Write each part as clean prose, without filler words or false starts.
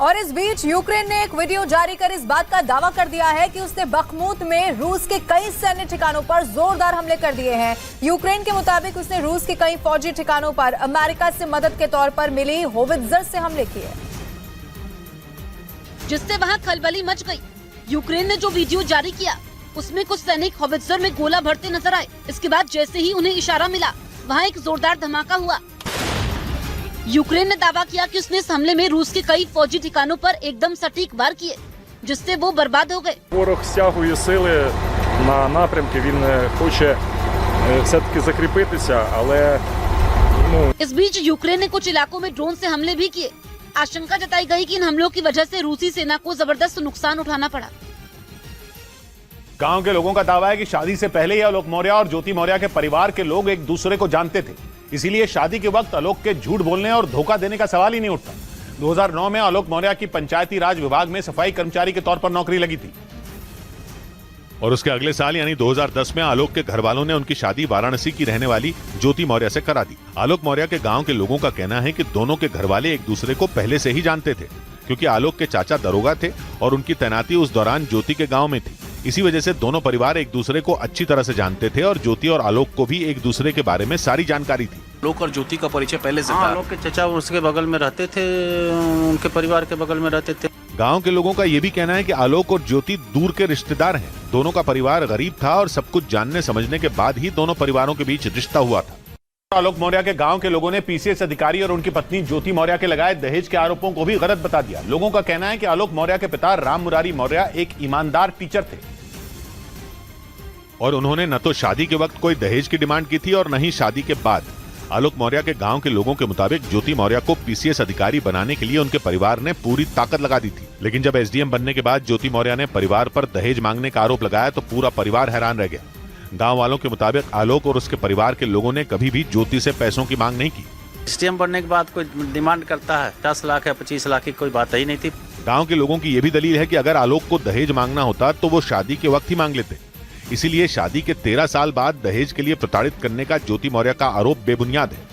और इस बीच यूक्रेन ने एक वीडियो जारी कर इस बात का दावा कर दिया है कि उसने बखमूत में रूस के कई सैन्य ठिकानों पर जोरदार हमले कर दिए हैं। यूक्रेन के मुताबिक उसने रूस के कई फौजी ठिकानों पर अमेरिका से मदद के तौर पर मिली होवित्जर से हमले किए, जिससे वहां खलबली मच गई। यूक्रेन ने जो वीडियो जारी किया उसमें कुछ सैनिक होवित्जर में गोला भरते नजर आए। इसके बाद जैसे ही उन्हें इशारा मिला वहाँ एक जोरदार धमाका हुआ। यूक्रेन ने दावा किया कि उसने इस हमले में रूस के कई फौजी ठिकानों पर एकदम सटीक वार किए, जिससे वो बर्बाद हो गए। Ворог стягує сили на напрямки, він хоче все-таки закріпитися, але इस बीच यूक्रेन ने कुछ इलाकों में ड्रोन से हमले भी किए। आशंका जताई गई कि इन हमलों की वजह से रूसी सेना को जबरदस्त नुकसान उठाना पड़ा। गांव के लोगों का दावा है कि शादी से पहले ही आलोक मौर्य और ज्योति मौर्य के परिवार के लोग एक दूसरे को जानते थे, इसीलिए शादी के वक्त आलोक के झूठ बोलने और धोखा देने का सवाल ही नहीं उठता। 2009 में आलोक मौर्य की पंचायती राज विभाग में सफाई कर्मचारी के तौर पर नौकरी लगी थी और उसके अगले साल यानी 2010 में आलोक के घर वालों ने उनकी शादी वाराणसी की रहने वाली ज्योति मौर्य से करा दी। आलोक मौर्य के गांव के लोगों का कहना है कि दोनों के घर वाले एक दूसरे को पहले से ही जानते थे, क्योंकि आलोक के चाचा दरोगा थे और उनकी तैनाती उस दौरान ज्योति के गांव में थी। इसी वजह से दोनों परिवार एक दूसरे को अच्छी तरह से जानते थे और ज्योति और आलोक को भी एक दूसरे के बारे में सारी जानकारी थी। आलोक और ज्योति का परिचय पहले से था। आलोक के चचा उसके बगल में रहते थे, उनके परिवार के बगल में रहते थे। गांव के लोगों का ये भी कहना है कि आलोक और ज्योति दूर के रिश्तेदार हैं। दोनों का परिवार गरीब था और सब कुछ जानने समझने के बाद ही दोनों परिवारों के बीच रिश्ता हुआ था। आलोक मौर्य के गांव के लोगों ने पीसीएस अधिकारी और उनकी पत्नी ज्योति मौर्य के लगाए दहेज के आरोपों को भी गलत बता दिया। लोगों का कहना है कि आलोक मौर्य के पिता राम मुरारी मौर्य एक ईमानदार टीचर थे और उन्होंने न तो शादी के वक्त कोई दहेज की डिमांड की थी और न ही शादी के बाद। आलोक मौर्य के गांव के लोगों के मुताबिक ज्योति मौर्य को पीसीएस अधिकारी बनाने के लिए उनके परिवार ने पूरी ताकत लगा दी थी, लेकिन जब एसडीएम बनने के बाद ज्योति मौर्य ने परिवार पर दहेज मांगने का आरोप लगाया तो पूरा परिवार हैरान रह गया। गांव वालों के मुताबिक आलोक और उसके परिवार के लोगों ने कभी भी ज्योति से पैसों की मांग नहीं की। एसडीएम बनने के बाद कोई डिमांड करता है 10 लाख या 25 लाख की कोई बात ही नहीं थी। गाँव के लोगों की ये भी दलील है कि अगर आलोक को दहेज मांगना होता तो वो शादी के वक्त ही मांग लेते, इसीलिए शादी के 13 साल बाद दहेज के लिए प्रताड़ित करने का ज्योति मौर्य का आरोप बेबुनियाद है।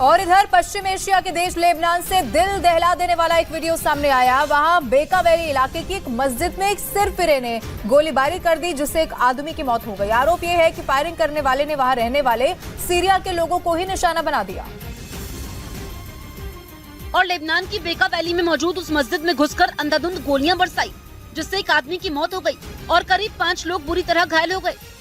और इधर पश्चिम एशिया के देश लेबनान से दिल दहला देने वाला एक वीडियो सामने आया। वहां बेका वैली इलाके की एक मस्जिद में एक सिरफिरे ने गोलीबारी कर दी, जिससे एक आदमी की मौत हो गई। आरोप यह है कि फायरिंग करने वाले ने वहां रहने वाले सीरिया के लोगों को ही निशाना बना दिया और लेबनान की बेका वैली में मौजूद उस मस्जिद में घुसकर अंधाधुंध गोलियां बरसाई, जिससे एक आदमी की मौत हो गई और करीब 5 लोग बुरी तरह घायल हो गए।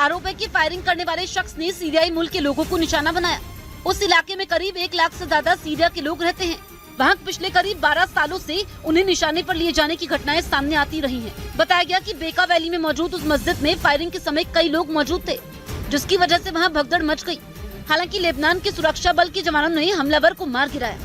आरोप है कि फायरिंग करने वाले शख्स ने सीरियाई मुल्क के लोगों को निशाना बनाया। उस इलाके में करीब 1 लाख से ज्यादा सीरिया के लोग रहते हैं। वहाँ पिछले करीब 12 सालों से उन्हें निशाने पर लिए जाने की घटनाएं सामने आती रही हैं। बताया गया कि बेका वैली में मौजूद उस मस्जिद में फायरिंग के समय कई लोग मौजूद थे, जिसकी वजह से वहाँ भगदड़ मच गई। हालांकि लेबनान के सुरक्षा बल के जवानों ने हमलावर को मार गिराया।